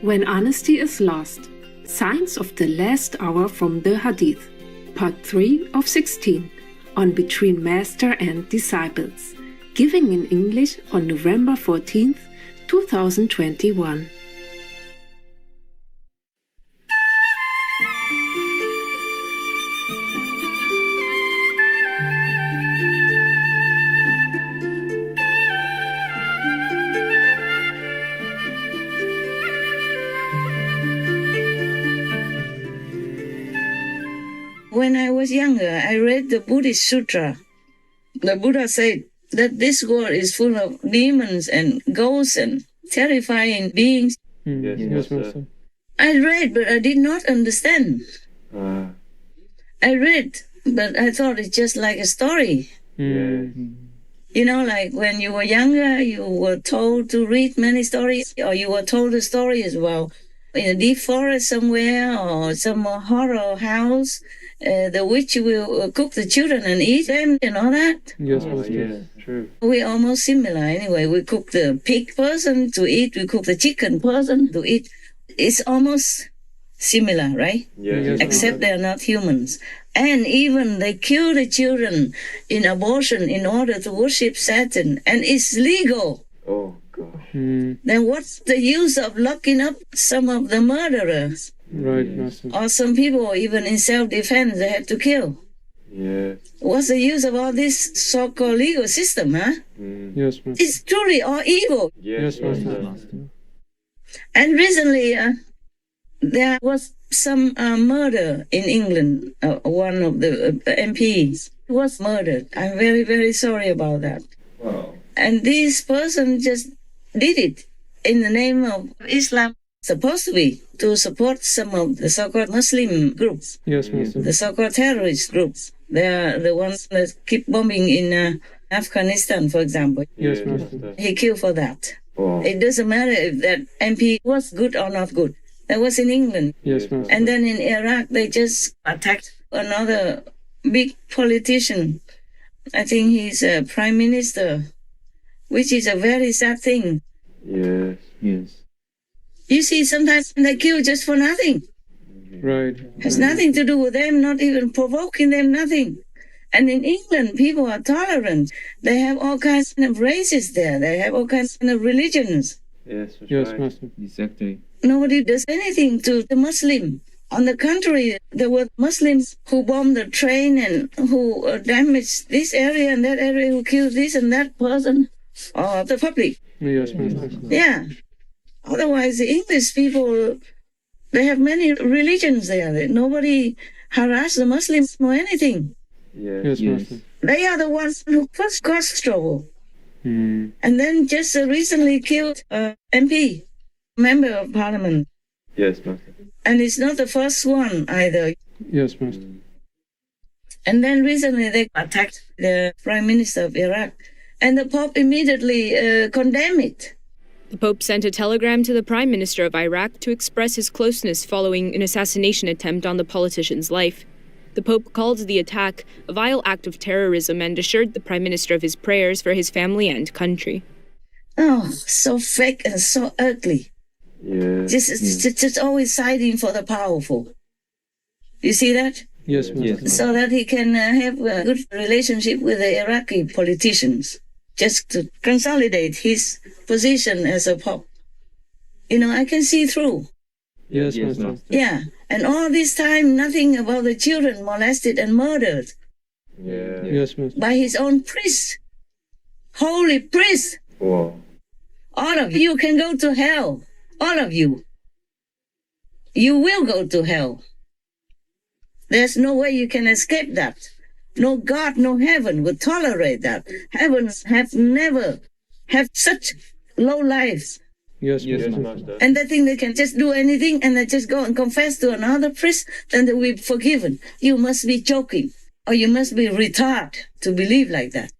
When Honesty is Lost, Signs of the Last Hour from the Hadith, Part 3 of 16, on Between Master and Disciples, giving in English on November 14th, 2021. When I was younger, I read the Buddhist Sutra. The Buddha said that this world is full of demons and ghosts and terrifying beings. Yes. I read, but I did not understand. I read, but I thought it's just like a story. You know, like when you were younger, you were told to read many stories, or you were told a story as well. In a deep forest somewhere, or some horror house, the witch will cook the children and eat them and all that. Yes, true. We're almost similar anyway. We cook the pig person to eat, we cook the chicken person to eat. It's almost similar, right? Yes. Except they're not humans. And even they kill the children in abortion in order to worship Satan, and it's legal. Oh, gosh. Then what's the use of locking up some of the murderers? Right, Master. Or some people, even in self-defense, they had to kill. Yes. What's the use of all this so-called legal system, huh? Yes, Master. It's truly all evil. Yes, Master. And recently, there was some murder in England. One of the MPs was murdered. I'm very, very sorry about that. Wow. And this person just did it in the name of Islam, supposed to be, to support some of the so-called Muslim groups, Yes, Master. the so-called terrorist groups. They are the ones that keep bombing in Afghanistan, for example. Yes, Master. He killed for that. Oh. It doesn't matter if that MP was good or not good. That was in England. Yes, Master. And then in Iraq, they just attacked another big politician. I think he's a prime minister, which is a very sad thing. Yes. You see, sometimes they kill just for nothing. Right. Has nothing to do with them, not even provoking them, nothing. And in England, people are tolerant. They have all kinds of races there. They have all kinds of religions. Yes, Yes, right. Master. Exactly. Nobody does anything to the Muslim. On the contrary, there were Muslims who bombed the train and who damaged this area and that area, who killed this and that person, or the public. Yes, Master. Yeah. Otherwise, the English people, they have many religions there. Nobody harass the Muslims or anything. Yes. Yes. Master. They are the ones who first caused trouble. Mm. And then just recently killed a MP, member of parliament. Yes, Master. And it's not the first one either. Yes, Master. And then recently they attacked the prime minister of Iraq. And the Pope immediately condemned it. The Pope sent a telegram to the Prime Minister of Iraq to express his closeness following an assassination attempt on the politician's life. The Pope called the attack a vile act of terrorism and assured the Prime Minister of his prayers for his family and country. Oh, so fake and so ugly. Yes. Just always siding for the powerful. You see that? Yes, Master. Yes. So that he can have a good relationship with the Iraqi politicians, just to consolidate his position as a Pope. You know, I can see through. Yes, Yes, Master. Master. Yeah. And all this time, nothing about the children molested and murdered Yeah. Yes, Master. by his own priest. Holy priest. Wow. All of you can go to hell. All of you. You will go to hell. There's no way you can escape that. No God, no heaven would tolerate that. Heavens have never have such low lives. Yes, Yes, Master. Master. And they think they can just do anything and they just go and confess to another priest, then they will be forgiven. You must be joking or you must be retarded to believe like that.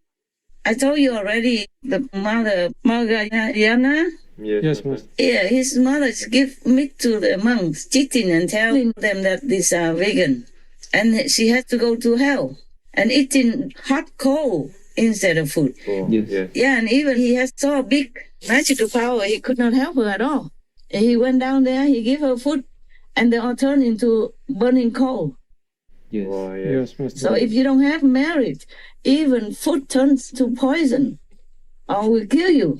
I told you already, the mother, Margayana, Yes, Master. yeah, his mother give meat to the monks, cheating and telling them that these are vegan. And she had to go to hell and eating hot coal instead of food. Oh, Yes. yes. Yeah, and even he has so big magical power, he could not help her at all. He went down there, he gave her food, and they all turned into burning coal. Yes. Oh, yes. So if you don't have merit, even food turns to poison or will kill you.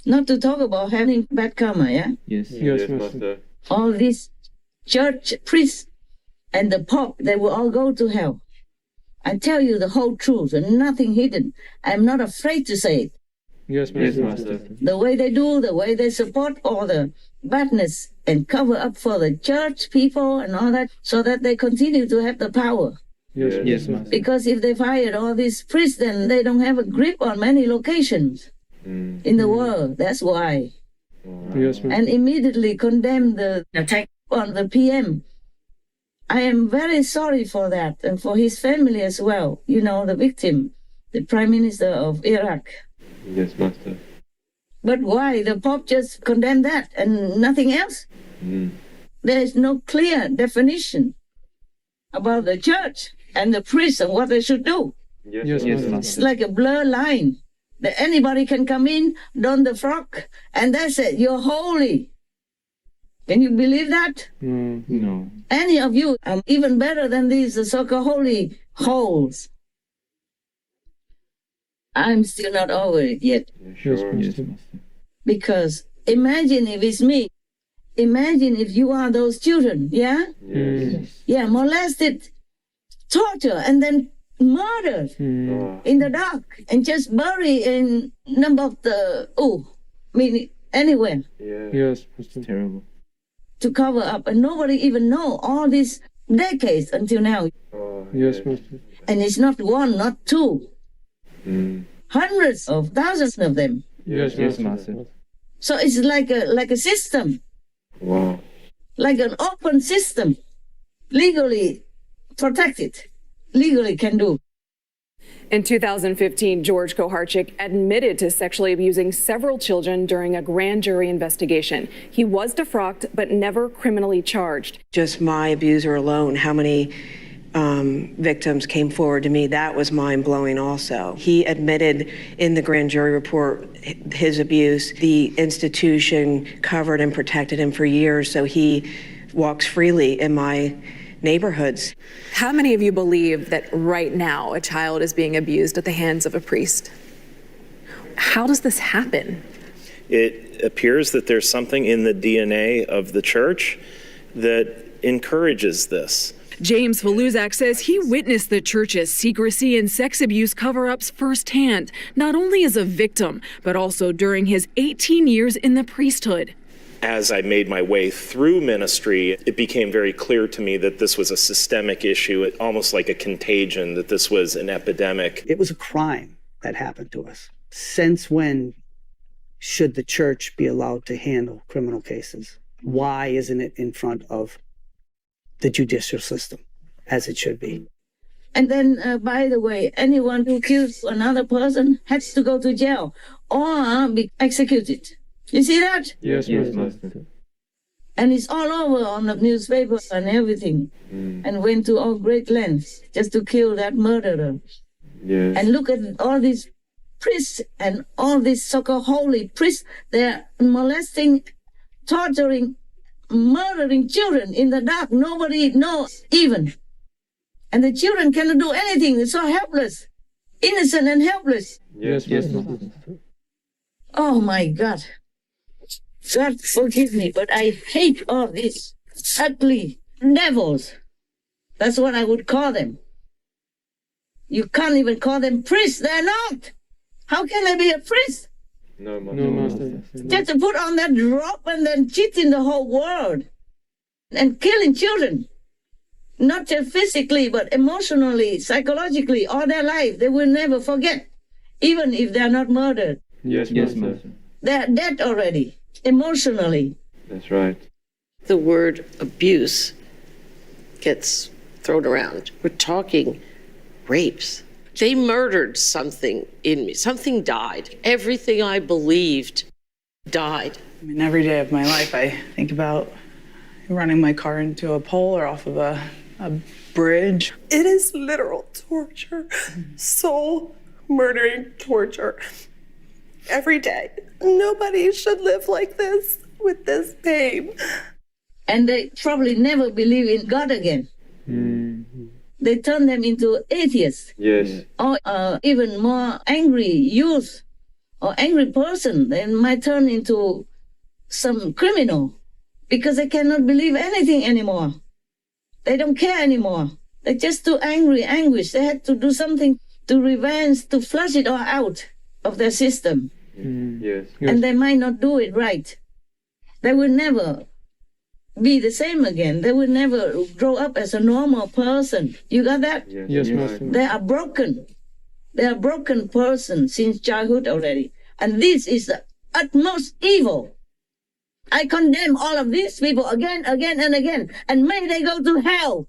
Not to talk about having bad karma, yeah? Yes. Yes, Master. All these church priests and the Pope, they will all go to hell. I tell you the whole truth and nothing hidden. I'm not afraid to say it. Yes, Yes, Master. Master. The way they do, the way they support all the badness and cover up for the church people and all that, so that they continue to have the power. Yes, Master. Because if they fired all these priests, then they don't have a grip on many locations in the world. That's why. Yes, Master. And immediately condemn the attack on the PM. I am very sorry for that and for his family as well. You know, the victim, the Prime Minister of Iraq. Yes, Master. But why? The Pope just condemned that and nothing else? There is no clear definition about the church and the priests and what they should do. Yes, Master. Master. It's like a blur line that anybody can come in, don the frock, and that's it. You're holy. Can you believe that? No. Any of you are even better than these so-called holy holes. I'm still not over it yet. Sure. Yes, Master. Because imagine if it's me. Imagine if you are those children, yeah? Yes. Yeah, molested, tortured, and then murdered in the dark and just buried in anywhere Yes, Master. Terrible. to cover up. And nobody even know all these decades until now. Yes, Master. And it's not one, not two. Hundreds of thousands of them. Yes, Master. So it's like a system, Wow. like an open system, legally protected, legally can do. In 2015, George Koharchik admitted to sexually abusing several children during a grand jury investigation. He was defrocked, but never criminally charged. Just my abuser alone, how many victims came forward to me, that was mind-blowing also. He admitted in the grand jury report his abuse. The institution covered and protected him for years, so he walks freely in my neighborhoods. How many of you believe that right now a child is being abused at the hands of a priest? How does this happen? It appears that there's something in the DNA of the church that encourages this. James Valuzak says he witnessed the church's secrecy and sex abuse cover-ups firsthand, not only as a victim, but also during his 18 years in the priesthood. As I made my way through ministry, it became very clear to me that this was a systemic issue, almost like a contagion, that this was an epidemic. It was a crime that happened to us. Since when should the church be allowed to handle criminal cases? Why isn't it in front of the judicial system, as it should be? And then, by the way, anyone who kills another person has to go to jail or be executed. You see that? Yes, Master. And it's all over on the newspaper and everything. And went to all great lengths just to kill that murderer. Yes. And look at all these priests and all these so-called holy priests. They're molesting, torturing, murdering children in the dark. Nobody knows even. And the children cannot do anything. They're so helpless, innocent and helpless. Yes, Master. Oh my God. God forgive me, but I hate all these ugly devils. That's what I would call them. You can't even call them priests. They're not. How can they be a priest? No, No, Master. Just to put on that robe and then cheating the whole world and killing children. Not just physically, but emotionally, psychologically, all their life. They will never forget, even if they're not murdered. Yes, Master. They're dead already, emotionally. That's right. The word abuse gets thrown around. We're talking rapes. They murdered something in me. Something died. Everything I believed died. I mean, every day of my life, I think about running my car into a pole or off of a bridge. It is literal torture, soul murdering torture. Every day. Nobody should live like this. with this pain. And they probably never believe in God again. They turn them into atheists. Yes. Or even more angry youth or angry person. They might turn into some criminal because they cannot believe anything anymore. They don't care anymore. They're just too angry, anguish. They had to do something to revenge, to flush it all out of their system. Yes. And they might not do it right. They will never be the same again. They will never grow up as a normal person. You got that? Yes, Master. They are broken. They are broken person since childhood already. And this is the utmost evil. I condemn all of these people again, and again. And may they go to hell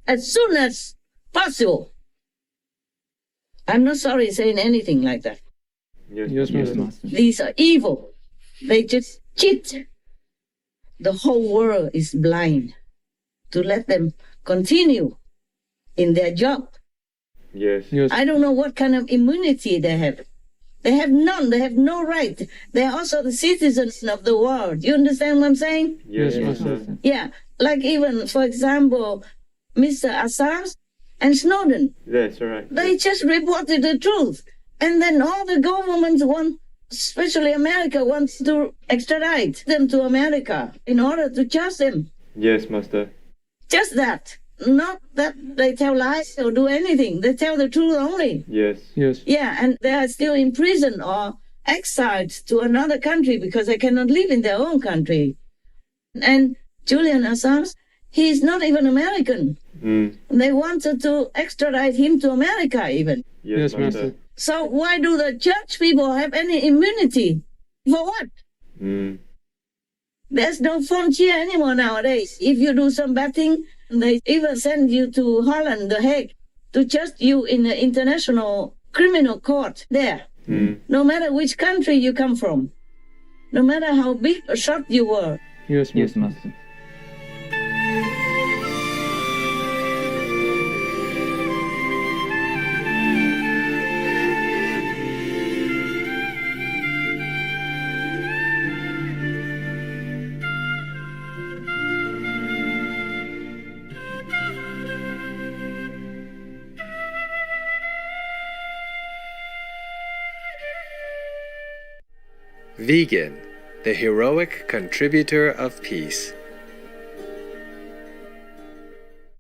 as soon as possible. I'm not sorry saying anything like that. Yes, Master. These are evil. They just cheat. The whole world is blind to let them continue in their job. Yes. I don't know what kind of immunity they have. They have none. They have no right. They are also the citizens of the world. You understand what I'm saying? Yes, Master. Yeah. Like even, for example, Mr. Assange and Snowden. That's right. They just reported the truth. And then all the governments want, especially America, wants to extradite them to America in order to charge them. Yes, Master. Just that. Not that they tell lies or do anything. They tell the truth only. Yes. Yeah, and they are still in prison or exiled to another country because they cannot live in their own country. And Julian Assange, he is not even American. They wanted to extradite him to America even. Yes, Master. So why do the church people have any immunity? For what? There's no frontier anymore nowadays. If you do some bad thing, they even send you to Holland, The Hague, to judge you in the international criminal court there. No matter which country you come from. No matter how big or short you were. Yes, Master. Vegan, the heroic contributor of peace.